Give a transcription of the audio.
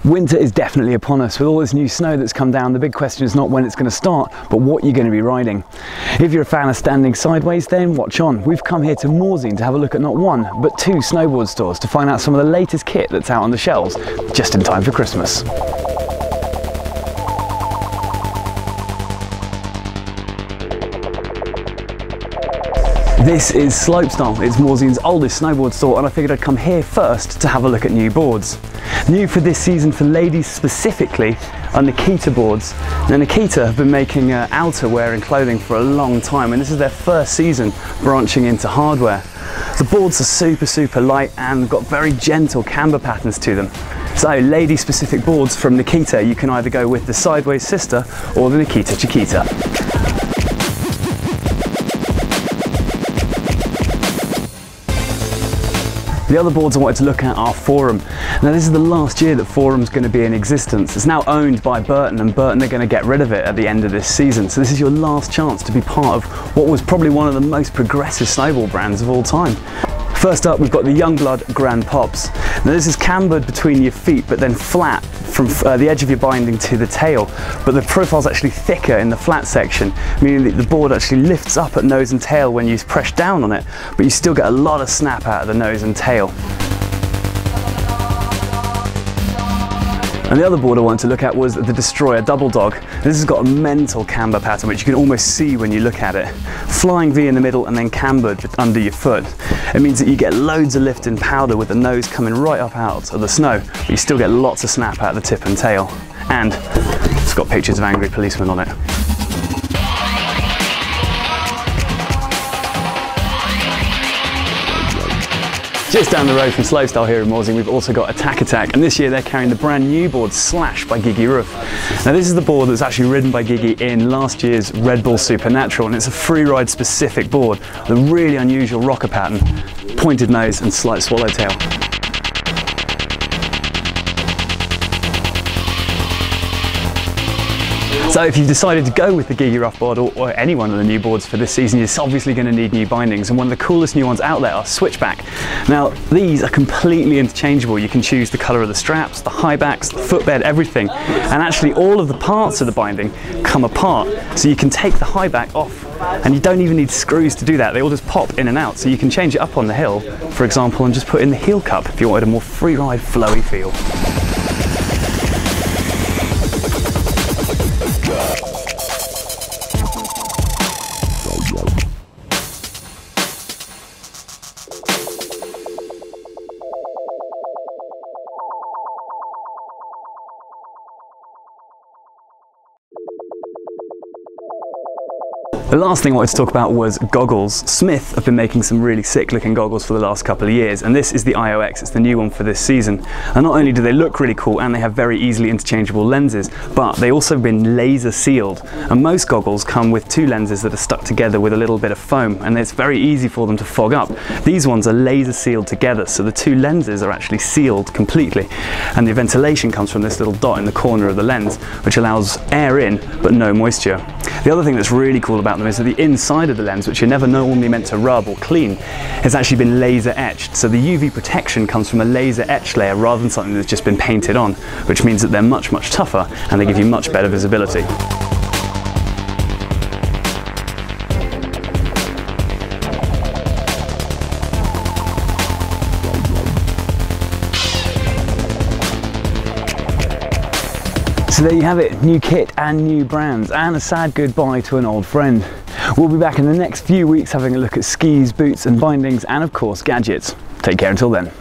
Winter is definitely upon us. With all this new snow that's come down, the big question is not when it's going to start, but what you're going to be riding. If you're a fan of standing sideways, then watch on. We've come here to Morzine to have a look at not one, but two snowboard stores to find out some of the latest kit that's out on the shelves, just in time for Christmas. This is Slopestyle. It's Morzine's oldest snowboard store, and I figured I'd come here first to have a look at new boards. New for this season for ladies specifically are Nikita boards. Now Nikita have been making outerwear and clothing for a long time, and this is their first season branching into hardware. The boards are super light and got very gentle camber patterns to them. So lady specific boards from Nikita, you can either go with the Sideways Sister or the Nikita Chiquita. The other boards I wanted to look at are Forum. Now this is the last year that Forum's going to be in existence. It's now owned by Burton, and Burton are going to get rid of it at the end of this season. So this is your last chance to be part of what was probably one of the most progressive snowboard brands of all time. First up, we've got the Youngblood Grand Pops. Now this is cambered between your feet, but then flat from the edge of your binding to the tail. But the profile's actually thicker in the flat section, meaning that the board actually lifts up at nose and tail when you press down on it, but you still get a lot of snap out of the nose and tail. And the other board I wanted to look at was the Destroyer Double Dog. This has got a mental camber pattern, which you can almost see when you look at it. Flying V in the middle and then cambered under your foot. It means that you get loads of lift and powder with the nose coming right up out of the snow, but you still get lots of snap out of the tip and tail. And it's got pictures of angry policemen on it. Just down the road from Slopestyle here in Morzine, we've also got Attack, and this year they're carrying the brand new board Slash by Gigi Roof. Now this is the board that's actually ridden by Gigi in last year's Red Bull Supernatural, and it's a freeride specific board with a really unusual rocker pattern, pointed nose and slight swallowtail. So if you've decided to go with the Gigi Rough board or any one of the new boards for this season, you're obviously going to need new bindings, and one of the coolest new ones out there are Switchback. Now these are completely interchangeable. You can choose the colour of the straps, the high backs, the footbed, everything, and actually all of the parts of the binding come apart, so you can take the high back off and you don't even need screws to do that. They all just pop in and out, so you can change it up on the hill, for example, and just put in the heel cup if you wanted a more free ride flowy feel. The last thing I wanted to talk about was goggles. Smith have been making some really sick looking goggles for the last couple of years, and this is the IOX, it's the new one for this season. And not only do they look really cool and they have very easily interchangeable lenses, but they also have been laser sealed. And most goggles come with two lenses that are stuck together with a little bit of foam, and it's very easy for them to fog up. These ones are laser sealed together, so the two lenses are actually sealed completely. And the ventilation comes from this little dot in the corner of the lens, which allows air in, but no moisture. The other thing that's really cool about them is that the inside of the lens, which you're never normally meant to rub or clean, has actually been laser etched. So the UV protection comes from a laser etched layer rather than something that's just been painted on, which means that they're much tougher and they give you much better visibility. So there you have it, new kit and new brands, and a sad goodbye to an old friend. We'll be back in the next few weeks having a look at skis, boots and bindings, and of course gadgets. Take care until then.